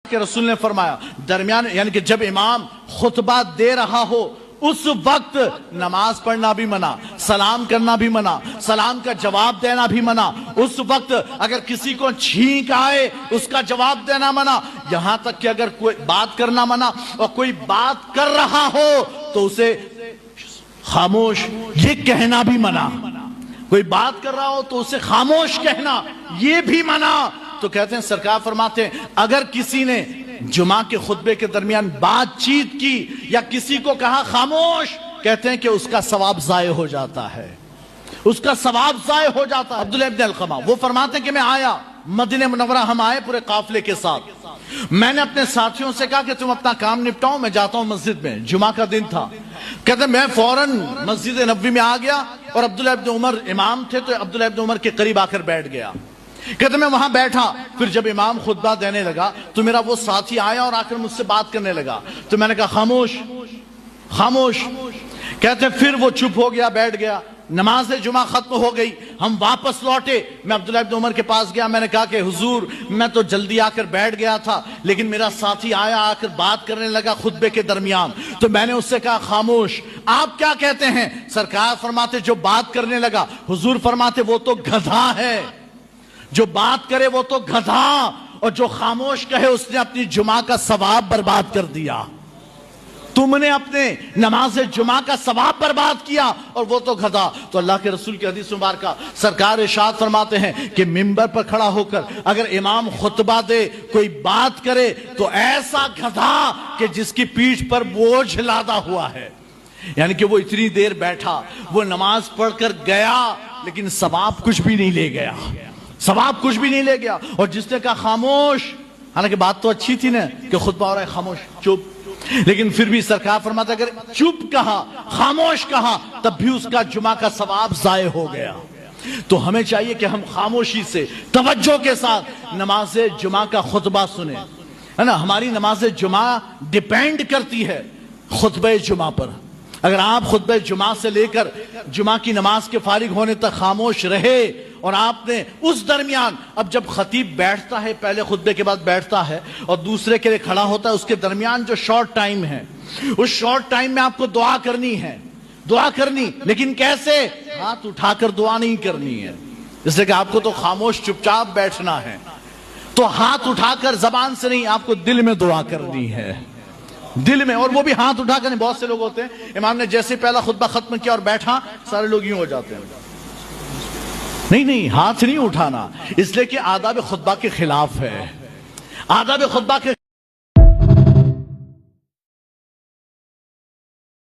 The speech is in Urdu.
کہ رسول نے فرمایا درمیان یعنی کہ جب امام خطبہ دے رہا ہو اس وقت نماز پڑھنا بھی منع، سلام کرنا بھی منع، سلام کا جواب دینا بھی منع، اس وقت اگر کسی کو چھینک آئے اس کا جواب دینا منع، یہاں تک کہ اگر کوئی بات کرنا منع اور کوئی بات کر رہا ہو تو اسے خاموش یہ کہنا بھی منع، کوئی بات کر رہا ہو تو اسے خاموش کہنا یہ بھی منع۔ تو کہتے ہیں سرکار فرماتے ہیں اگر کسی نے جمعہ کے خطبے کے درمیان بات چیت کی یا کسی کو کہا خاموش، کہتے ہیں کہ اس کا ثواب ضائع ہو جاتا ہے، اس کا ثواب ضائع ہو جاتا ہے۔ عبداللہ ابن القمہ وہ فرماتے ہیں کہ میں آیا مدینہ منورہ، ہم آئے پورے قافلے کے ساتھ، میں نے اپنے ساتھیوں سے کہا کہ تم اپنا کام نپٹاؤ، میں جاتا ہوں مسجد میں، جمعہ کا دن تھا۔ کہتے ہیں میں فوراً مسجد نبوی میں آ گیا اور عبداللہ ابن عمر امام تھے تو عبداللہ ابن عمر کے قریب آ کر بیٹھ گیا۔ کہتے میں وہاں بیٹھا، پھر جب امام خطبہ دینے لگا تو میرا وہ ساتھی آیا اور آ کر مجھ سے بات کرنے لگا، تو میں نے کہا خاموش خاموش۔ کہتے ہیں پھر وہ چپ ہو گیا، بیٹھ گیا، نماز جمعہ ختم ہو گئی، ہم واپس لوٹے، میں عبداللہ ابن عمر کے پاس گیا، میں نے کہا کہ حضور میں تو جلدی آ کر بیٹھ گیا تھا لیکن میرا ساتھی آیا، آ کر بات کرنے لگا خطبے کے درمیان، تو میں نے اس سے کہا خاموش، آپ کیا کہتے ہیں؟ سرکار فرماتے جو بات کرنے لگا، حضور فرماتے وہ تو گدھا ہے، جو بات کرے وہ تو گدھا، اور جو خاموش کہے اس نے اپنی جمعہ کا ثواب برباد کر دیا، تم نے اپنے نماز جمعہ کا ثواب برباد کیا اور وہ تو گدھا۔ تو اللہ کے رسول کی حدیث مبارکہ سرکار ارشاد فرماتے ہیں کہ منبر پر کھڑا ہو کر اگر امام خطبہ دے کوئی بات کرے تو ایسا گدھا کہ جس کی پیٹھ پر بوجھ لادا ہوا ہے، یعنی کہ وہ اتنی دیر بیٹھا، وہ نماز پڑھ کر گیا لیکن ثواب کچھ بھی نہیں لے گیا، ثواب کچھ بھی نہیں لے گیا۔ اور جس نے کہا خاموش، حالانکہ بات تو اچھی تھی نا کہ خطبہ ہو رہا ہے خاموش چپ، لیکن پھر بھی سرکار فرماتا اگر چپ کہا خاموش کہا تب بھی اس کا جمعہ کا ثواب ضائع ہو گیا۔ تو ہمیں چاہیے کہ ہم خاموشی سے توجہ کے ساتھ نماز جمعہ کا خطبہ سنیں، ہے نا۔ ہماری نماز جمعہ ڈیپینڈ کرتی ہے خطبہ جمعہ پر۔ اگر آپ خطبہ جمعہ سے لے کر جمعہ کی نماز کے فارغ ہونے تک خاموش رہے اور آپ نے اس درمیان، اب جب خطیب بیٹھتا ہے پہلے خطبے کے بعد بیٹھتا ہے اور دوسرے کے لیے کھڑا ہوتا ہے، اس کے درمیان جو شارٹ ٹائم ہے اس شارٹ ٹائم میں آپ کو دعا کرنی ہے، دعا کرنی، لیکن کیسے؟ ہاتھ اٹھا کر دعا نہیں کرنی ہے، اس لیے کہ آپ کو تو خاموش چپ چاپ بیٹھنا ہے، تو ہاتھ اٹھا کر زبان سے نہیں، آپ کو دل میں دعا کرنی ہے، دل میں، اور وہ بھی ہاتھ اٹھا کر نہیں۔ بہت سے لوگ ہوتے ہیں امام نے جیسے پہلا خطبہ ختم کیا اور بیٹھا، سارے لوگ یوں ہو جاتے ہیں، نہیں ہاتھ نہیں اٹھانا، اس لیے کہ آداب خطبہ کے خلاف ہے، آداب خطبہ کے